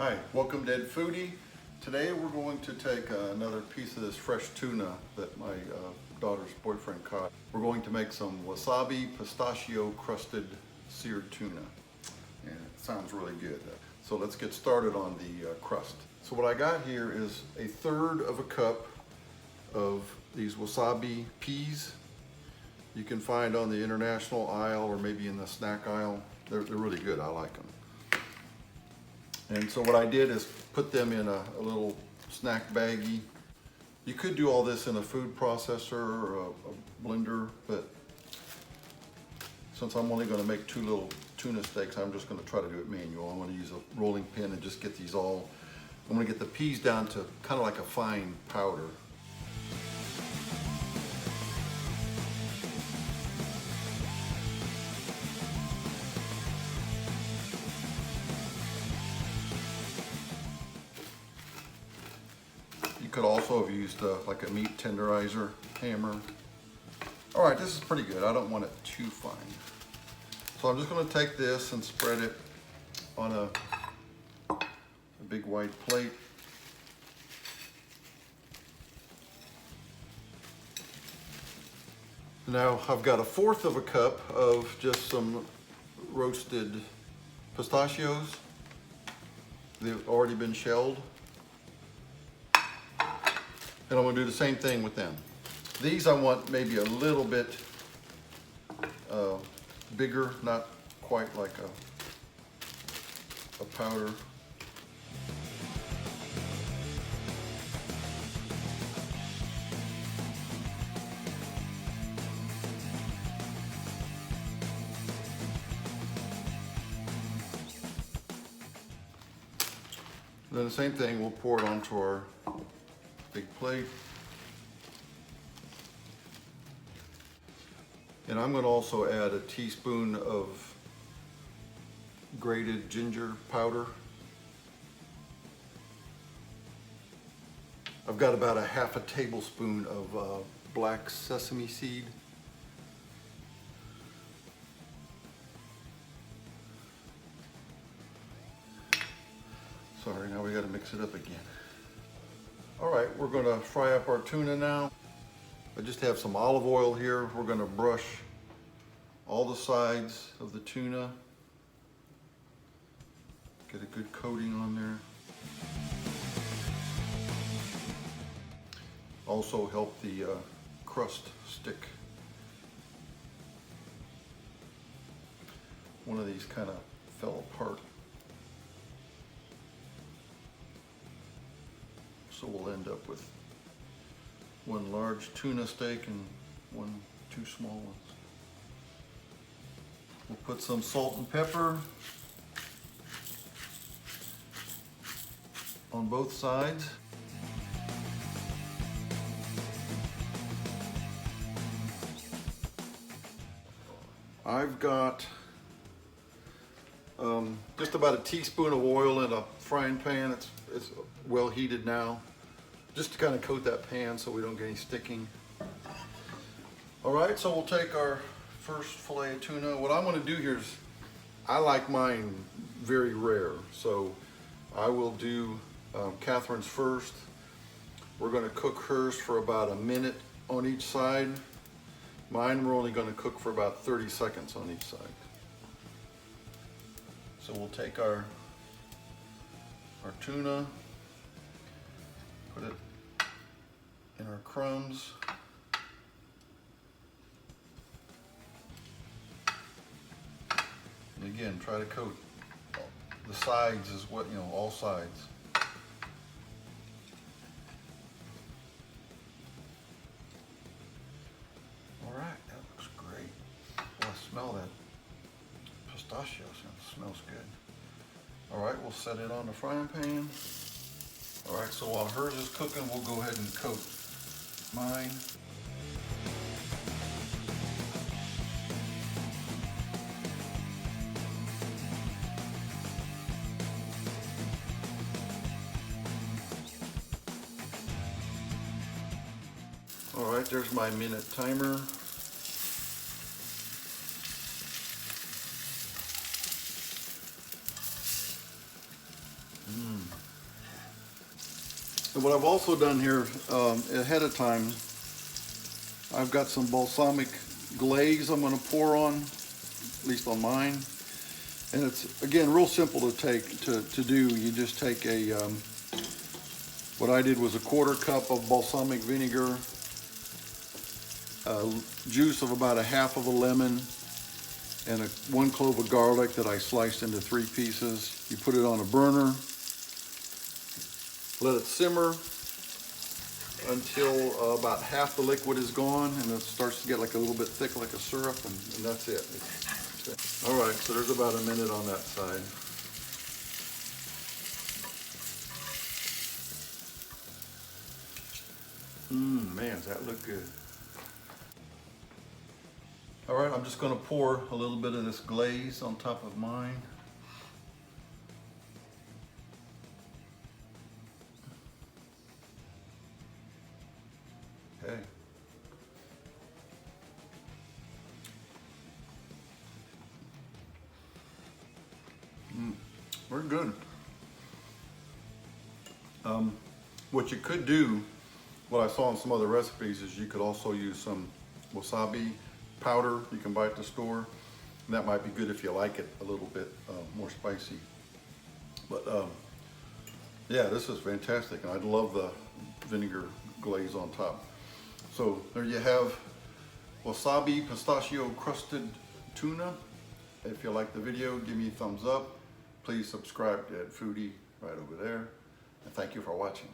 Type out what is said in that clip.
Hi, welcome to Foodie. Today we're going to take another piece of this fresh tuna that my daughter's boyfriend caught. We're going to make some wasabi pistachio crusted seared tuna. And it sounds really good. So let's get started on the crust. So what I got here is 1/3 of a cup of these wasabi peas. You can find on the international aisle or maybe in the snack aisle. They're really good, I like them. And so what I did is put them in a little snack baggie. You could do all this in a food processor or a blender, but since I'm only going to make 2 little tuna steaks, I'm just going to try to do it manual. I'm going to use a rolling pin and just get these all, I'm going to get the peas down to kind of like a fine powder. You could also have used like a meat tenderizer hammer. All right, this is pretty good. I don't want it too fine. So I'm just going to take this and spread it on a big white plate. Now I've got 1/4 of a cup of just some roasted pistachios. They've already been shelled. And I'm going to do the same thing with them. These I want maybe a little bit bigger, not quite like a powder. Then the same thing, we'll pour it onto our big plate. And I'm going to also add a teaspoon of grated ginger powder. I've got about a 1/2 tablespoon of black sesame seed. Sorry, now we got to mix it up again. All right, we're going to fry up our tuna now. I just have some olive oil here. We're going to brush all the sides of the tuna. Get a good coating on there. Also help the crust stick. One of these kind of fell apart. So we'll end up with 1 large tuna steak and 2 small ones. We'll put some salt and pepper on both sides. I've got just about a teaspoon of oil in a frying pan. It's well heated now, just to kind of coat that pan so we don't get any sticking. All right, so we'll take our first fillet of tuna. What I'm going to do here is, I like mine very rare, so I will do Catherine's first. We're going to cook hers for about a minute on each side. Mine we're only going to cook for about 30 seconds on each side. So we'll take our tuna, put it in our crumbs. And again, try to coat the sides as what, all sides. All right, that looks great. Well, I smell that pistachio, it smells good. All right, we'll set it on the frying pan. All right, so while hers is cooking, we'll go ahead and coat mine. All right, there's my minute timer. And what I've also done here ahead of time, I've got some balsamic glaze I'm going to pour on, at least on mine. And it's, again, real simple to do. You just take what I did was a 1/4 cup of balsamic vinegar, juice of about 1/2 of a lemon, and 1 clove of garlic that I sliced into 3 pieces. You put it on a burner, let it simmer until about half the liquid is gone, and it starts to get like a little bit thick, like a syrup, and that's it. All right, so there's about a minute on that side. Man, does that look good. All right, I'm just gonna pour a little bit of this glaze on top of mine. Okay. We're good. What you could do, what I saw in some other recipes, is you could also use some wasabi powder you can buy at the store. And that might be good if you like it a little bit more spicy. But yeah, this is fantastic. And I love the vinegar glaze on top. So there you have wasabi pistachio crusted tuna. If you like the video, give me a thumbs up. Please subscribe to Foodie right over there. And thank you for watching.